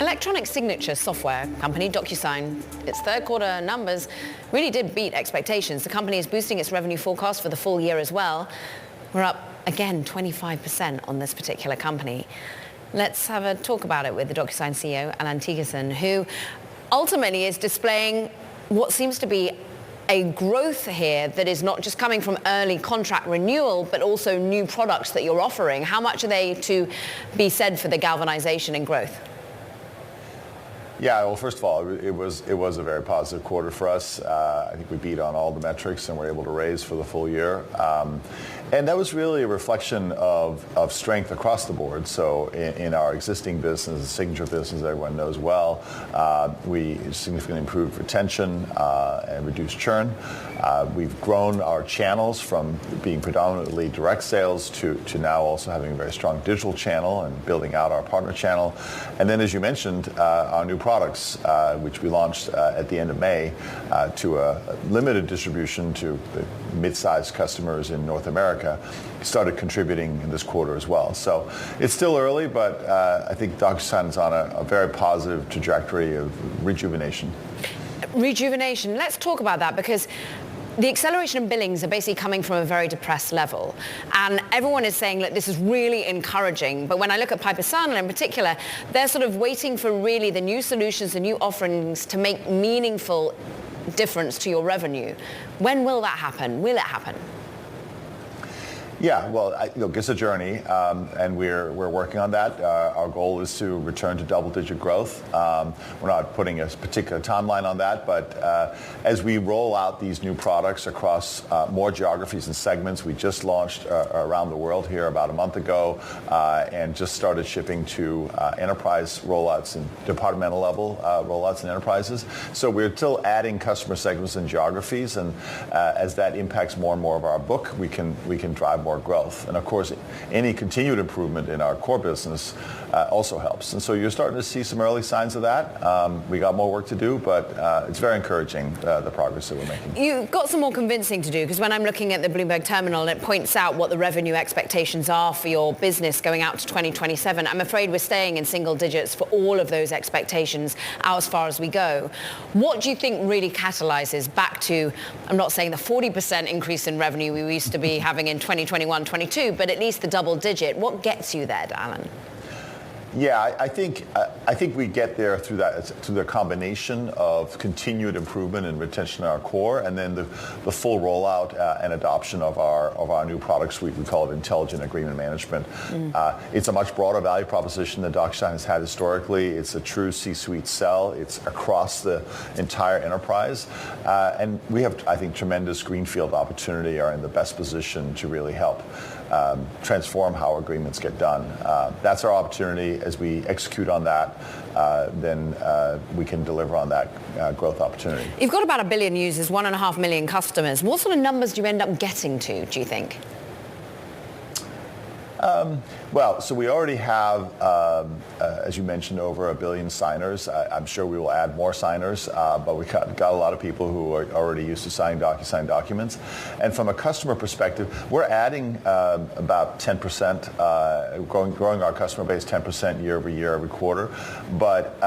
Electronic signature software company Docusign, its third quarter numbers really did beat expectations. The company is boosting its revenue forecast for the full year as well. We're up again 25% on this particular company. Let's have a talk about it with the Docusign CEO Allan Thygesen, who ultimately is displaying what seems to be a growth here that is not just coming from early contract renewal, but also new products that you're offering. How much are they to be said for the galvanization and growth? Yeah, well, first of all, it was a very positive quarter for us. I think we beat on all the metrics and were able to raise for the full year. And that was really a reflection of strength across the board. So in our existing business, the signature business everyone knows well, we significantly improved retention and reduced churn. We've grown our channels from being predominantly direct sales to now also having a very strong digital channel and building out our partner channel. And then, as you mentioned, our new products, which we launched at the end of May to a limited distribution to the mid-sized customers in North America, started contributing in this quarter as well. So it's still early, but I think Docusign is on a very positive trajectory of rejuvenation. Rejuvenation. Let's talk about that, because the acceleration in billings are basically coming from a very depressed level. And everyone is saying that this is really encouraging. But when I look at Piper Sandler in particular, they're sort of waiting for really the new solutions, the new offerings to make meaningful difference to your revenue. When will that happen? Will it happen? Yeah, well, it's a journey, and we're working on that. Our goal is to return to double-digit growth. We're not putting a particular timeline on that, but as we roll out these new products across more geographies and segments, we just launched around the world here about a month ago, and just started shipping to enterprise rollouts and departmental level rollouts in enterprises. So we're still adding customer segments and geographies, and as that impacts more and more of our book, we can drive more growth. And of course, any continued improvement in our core business also helps. And so you're starting to see some early signs of that. We got more work to do, but it's very encouraging, the progress that we're making. You've got some more convincing to do, because when I'm looking at the Bloomberg terminal, it points out what the revenue expectations are for your business going out to 2027. I'm afraid we're staying in single digits for all of those expectations out as far as we go. What do you think really catalyzes back to, I'm not saying the 40% increase in revenue we used to be having in 2021, 22, but at least the double digit? What gets you there, Allan? Yeah, I think we get there through the combination of continued improvement and retention in our core, and then the full rollout and adoption of our new product suite. We call it Intelligent Agreement Management. It's a much broader value proposition than Docusign has had historically. It's a true C-suite sell. It's across the entire enterprise, and we have, I think, tremendous greenfield opportunity. Are in the best position to really help transform how agreements get done. That's our opportunity. As we execute on that, then we can deliver on that growth opportunity. You've got about 1 billion users, 1.5 million customers. What sort of numbers do you end up getting to, do you think? Well, so we already have, as you mentioned, over 1 billion signers. I'm sure we will add more signers, but we got a lot of people who are already used to signing Docusign documents. And from a customer perspective, we're adding about 10%, growing our customer base 10% year over year every quarter. But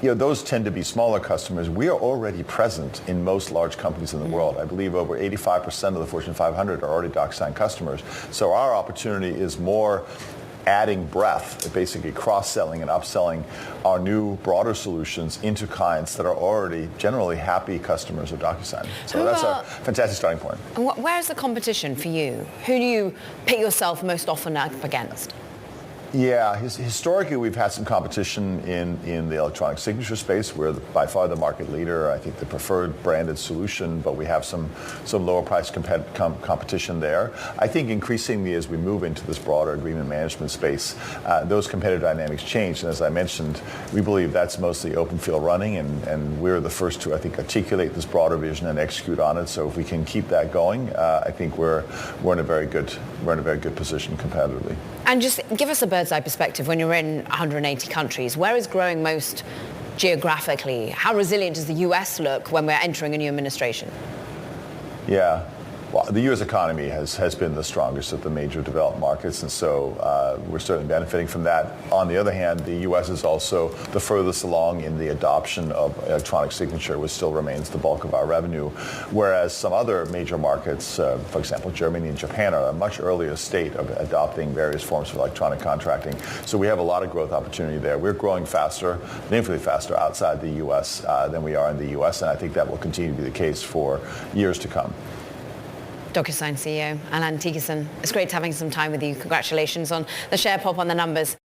those tend to be smaller customers. We are already present in most large companies in the world. I believe over 85% of the Fortune 500 are already Docusign customers. So our opportunity is more adding breadth, basically cross-selling and upselling our new broader solutions into clients that are already generally happy customers of Docusign. So that's a fantastic starting point. And where's the competition for you? Who do you pit yourself most often up against? Yeah, historically we've had some competition in the electronic signature space. We're by far the market leader, I think the preferred branded solution, but we have some lower price competition there. I think increasingly as we move into this broader agreement management space, those competitive dynamics change. And as I mentioned, we believe that's mostly open field running, and we're the first to, I think, articulate this broader vision and execute on it. So if we can keep that going, I think we're in a very good position competitively. And just give us a bird's eye perspective. When you're in 180 countries, where is growing most geographically? How resilient does the US look when we're entering a new administration? Yeah. Well, the U.S. economy has been the strongest of the major developed markets, and so we're certainly benefiting from that. On the other hand, the U.S. is also the furthest along in the adoption of electronic signature, which still remains the bulk of our revenue, whereas some other major markets, for example, Germany and Japan, are at a much earlier state of adopting various forms of electronic contracting. So we have a lot of growth opportunity there. We're growing faster, infinitely faster outside the U.S. Than we are in the U.S., and I think that will continue to be the case for years to come. Docusign CEO Allan Thygesen, it's great having some time with you. Congratulations on the share pop on the numbers.